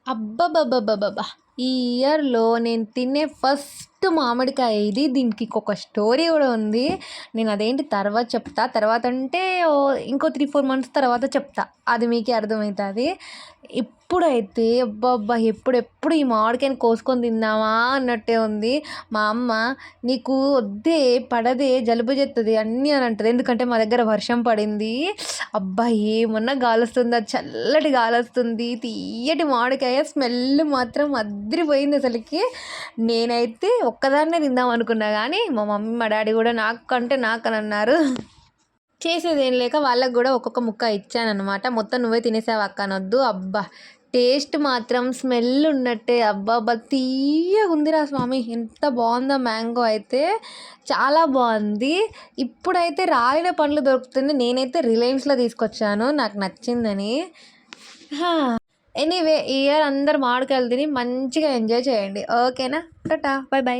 అబ్బబ్బబ్బబ్బబ్బబ్బా! ఈ ఇయర్‌లో నేను తినే ఫస్ట్ మామిడికాయ ఇది. దీనికి ఒక స్టోరీ గూడా ఉంది. నేను అదేంటి తర్వాత చెప్తా. తర్వాతంటే ఇంకో 3, 4 మంత్స్ తర్వాత చెప్తా. అది మీకే అర్థమైతది. ఇప్పుడైతే అబ్బబ్బా! ఎప్పుడెప్పుడు ఈ మామిడికాయని కోసుకొని తిందామా అన్నట్టే ఉంది. మా అమ్మ "నీకు వద్దే, పడదే, జలుబు చేత్తది" అన్నీ అని అంటది. ఎందుకంటే మా దగ్గర వర్షం పడింది. అబ్బా! ఏమన్నా గాలొస్తుందా, చల్లటి గాలొస్తుంది. తియ్యటి మామిడికాయ స్మెల్ మాత్రం అద్దిరిపోయింది అసలకి. నేనైతే ఒక్కదాన్నే తిందాం అనుకున్నా గానీ, మా మమ్మీ, మా డ్యాడీ గూడా నాకంటే నాకనన్నారు. చేసేదేం లేక వాళ్ళకి గూడా ఒక్కొక్క ముక్క ఇచ్చాననమాట. "మొత్తం నువ్వే తినేసావా అక్క" అనొద్దు. అబ్బా! టేస్ట్ మాత్రం స్మెల్ ఉన్నట్టే అబ్బబ్బా! తియ్యగుందిరా స్వామి. ఎంత బావుందో మ్యాంగో అయితే. చాలా బావుంది. ఇప్పుడైతే రాలిన పండ్లు దొరుకుతుంది. నేనైతే రిలయన్స్‌లో తీసుకొచ్చాను నాకు నచ్చిందని. హా! ఎనీవే ఈ ఇయర్ అందరూ మామిడికాయలు తిని మంచిగా ఎంజాయ్ చేయండి. ఓకేనా? టాటా. Bye by.